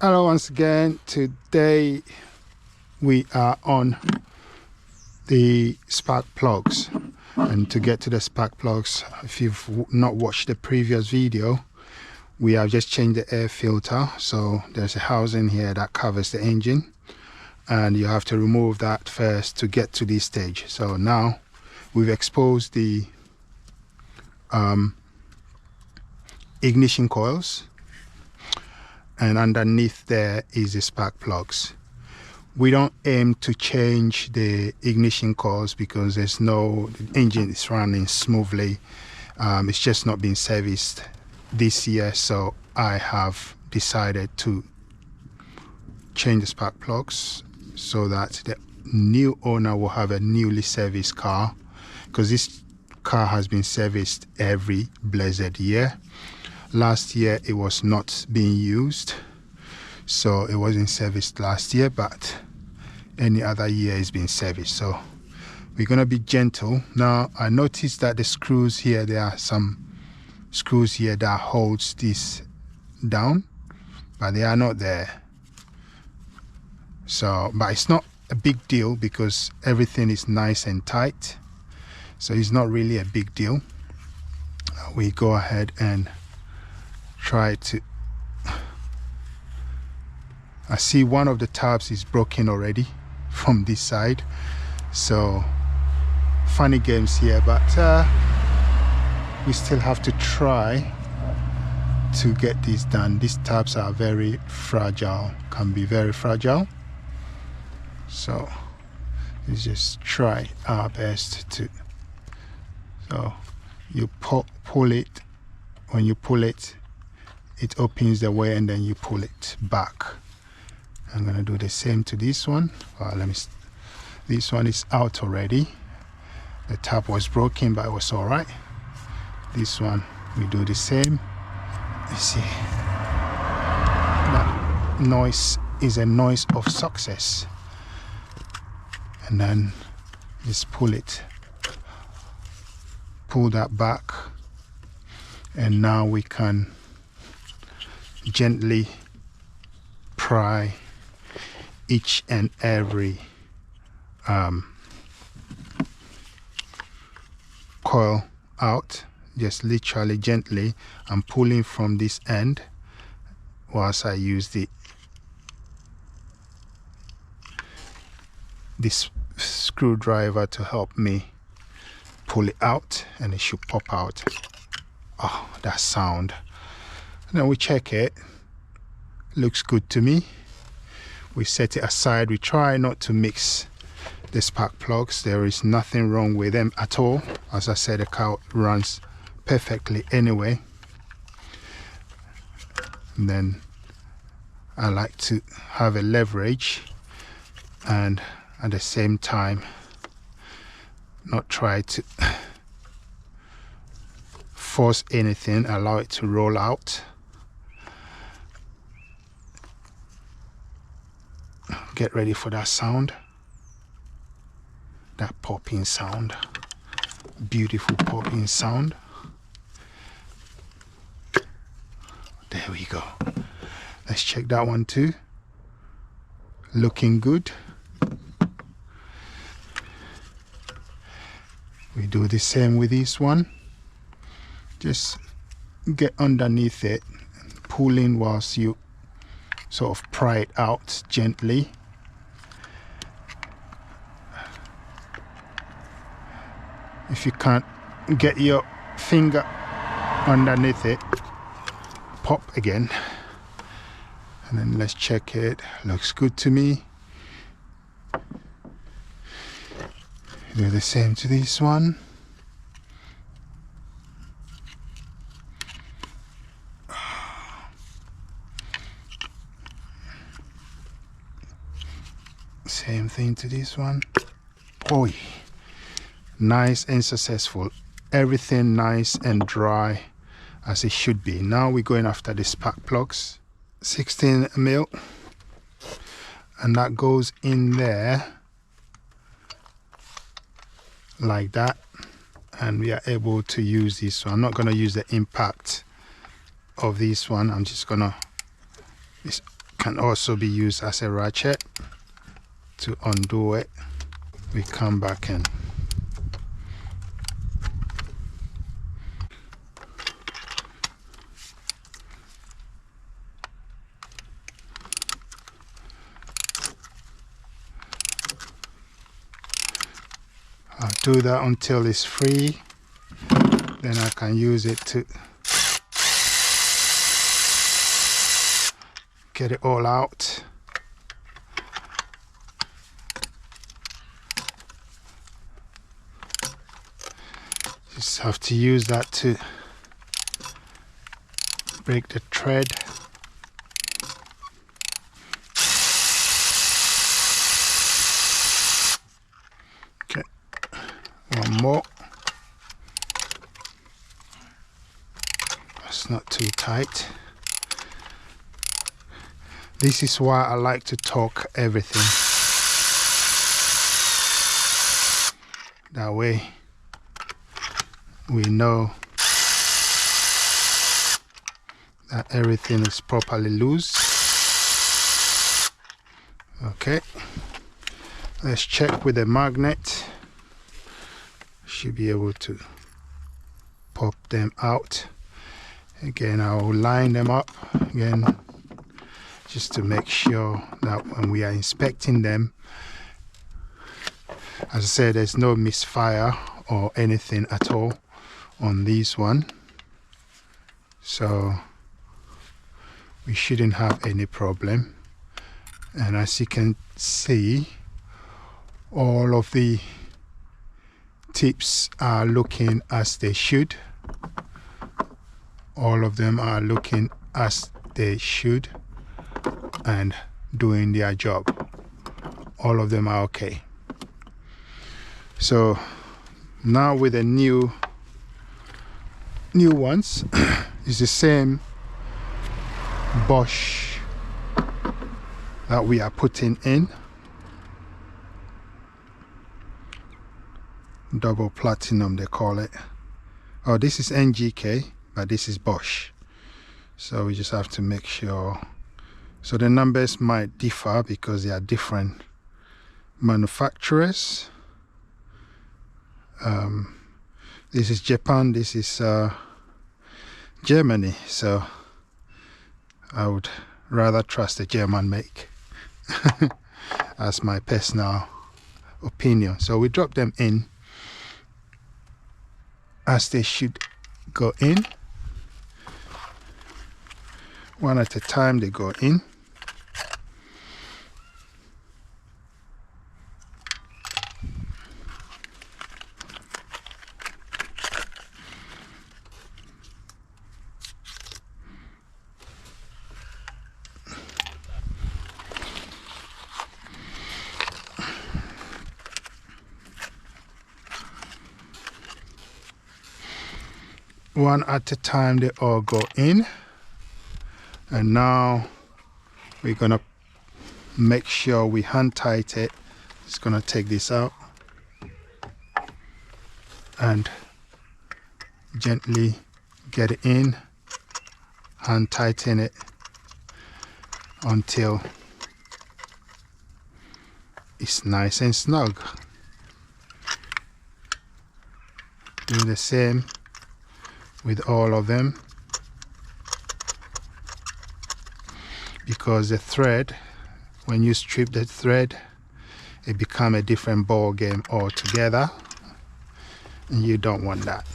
Hello once again. Today we are on the spark plugs, and to get to the spark plugs, if you've not watched the previous video, we have just changed the air filter. So there's a housing here that covers the engine, and you have to remove that first to get to this stage. So now we've exposed the ignition coils, and underneath there is the spark plugs. We don't aim to change the ignition coils because the engine is running smoothly. It's just not been serviced this year, so I have decided to change the spark plugs so that the new owner will have a newly serviced car, because this car has been serviced every blessed year. Last year it was not being used, so it wasn't serviced last year, but any other year it's been serviced. So we're going to be gentle. Now I noticed that the screws here, there are some screws here that holds this down, but they are not there. So, but it's not a big deal because everything is nice and tight, so it's not really a big deal. We go ahead and try to, I see one of the tabs is broken already from this side, so funny games here, but we still have to try to get this done. These tabs are very fragile, can be very fragile, so let's just try our best to. So you pull it. When you pull it, it opens the way, and then you pull it back. I'm gonna do the same to this one. This one is out already. The tab was broken, but it was all right. This one we do the same. You see, that noise is a noise of success. And then just pull that back, and now we can gently pry each and every coil out, just literally gently. I'm pulling from this end whilst I use this screwdriver to help me pull it out, and it should pop out. Oh, that sound. And then we check it. Looks good to me. We set it aside. We try not to mix the spark plugs. There is nothing wrong with them at all. As I said, the car runs perfectly anyway. And then I like to have a leverage, and at the same time not try to force anything, allow it to roll out. Get ready for that sound, that popping sound, beautiful popping sound. There we go. Let's check that one too. Looking good. We do the same with this one. Just get underneath it, pull in whilst you sort of pry it out gently. If you can't get your finger underneath it, pop again, and then let's check it. Looks good to me. Do the same to this one. Same thing to this one. Oh, nice and successful. Everything nice and dry as it should be. Now we're going after the spark plugs. 16mm, and that goes in there like that, and we are able to use this one. I'm not going to use the impact of this one. I'm just gonna can also be used as a ratchet to undo it. We come back and I'll do that until it's free, then I can use it to get it all out. Just have to use that to break the thread. Okay, one more. That's not too tight. This is why I like to torque everything. That way we know that everything is properly loose. Okay, let's check with the magnet. Should be able to pop them out. Again, I'll line them up again, just to make sure that when we are inspecting them, as I said, there's no misfire or anything at all on this one, so we shouldn't have any problem. And as you can see, all of the tips are looking as they should. All of them are looking as they should and doing their job. All of them are okay. So now with the new ones, it's the same Bosch that we are putting in. Double platinum they call it. Oh, this is NGK, but this is Bosch. So we just have to make sure. So the numbers might differ because they are different manufacturers. This is Japan, this is Germany, so I would rather trust the German make. That's my personal opinion. So we drop them in as they should go in. One at a time they go in. One at a time they all go in. And now we're gonna make sure we hand tight it. Just gonna take this out and gently get it in, hand tighten it until it's nice and snug. Do the same with all of them, because the thread, when you strip the thread, it becomes a different ball game altogether, and you don't want that.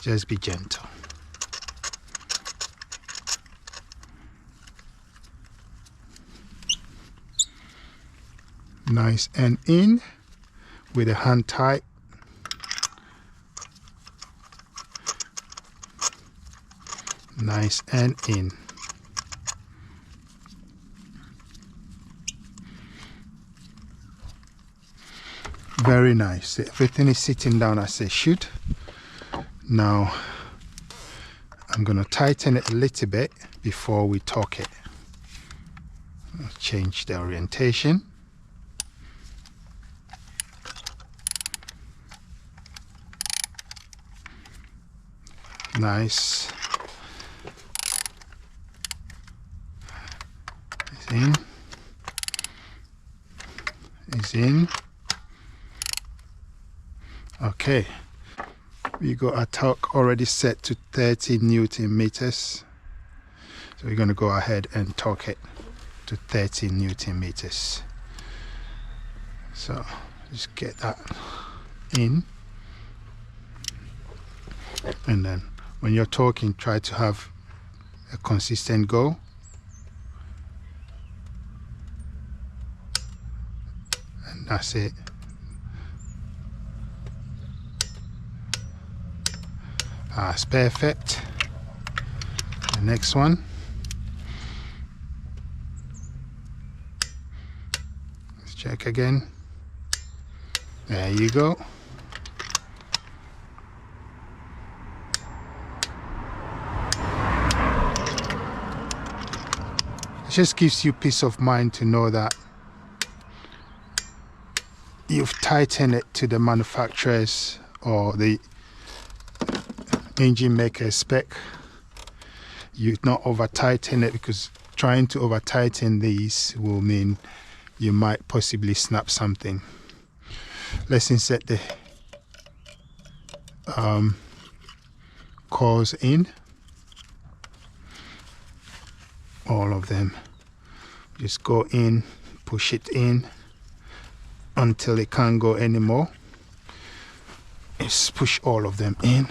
Just be gentle. Nice and in with a hand tight. Nice and in. Very nice. Everything is sitting down as it should. Now I'm going to tighten it a little bit before we torque it. I'll change the orientation. Nice. Is in. Is in. Okay. We got our torque already set to 30 Newton meters. So we're going to go ahead and torque it to 30 Newton meters. So just get that in. And then when you're torquing, try to have a consistent go. And that's it. That's perfect. The next one. Let's check again. There you go. It just gives you peace of mind to know that you've tightened it to the manufacturer's or the engine maker spec. You've not over tightened it, because trying to over tighten these will mean you might possibly snap something. Let's insert the coils in, all of them. Just go in, push it in until it can't go anymore. Just push all of them in.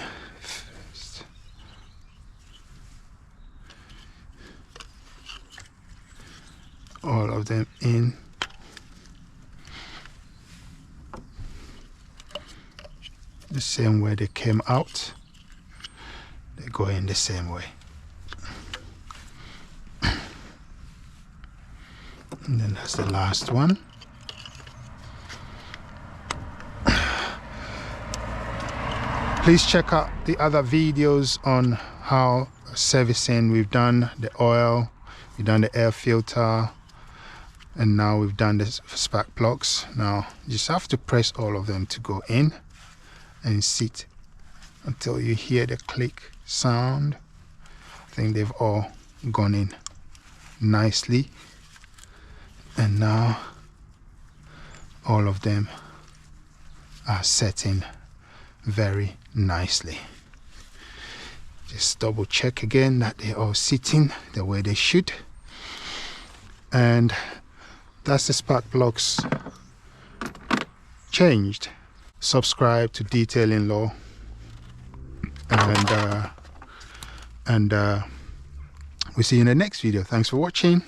All of them in. The same way they came out, they go in the same way. And then that's the last one. Please check out the other videos on how servicing. We've done the oil, we've done the air filter, and now we've done the spark plugs. Now you just have to press all of them to go in and sit until you hear the click sound. I think they've all gone in nicely, and now all of them are setting very nicely. Just double check again that they're all sitting the way they should. And that's the spark plugs changed. Subscribe to DetailingLaw, and we'll see you in the next video. Thanks for watching.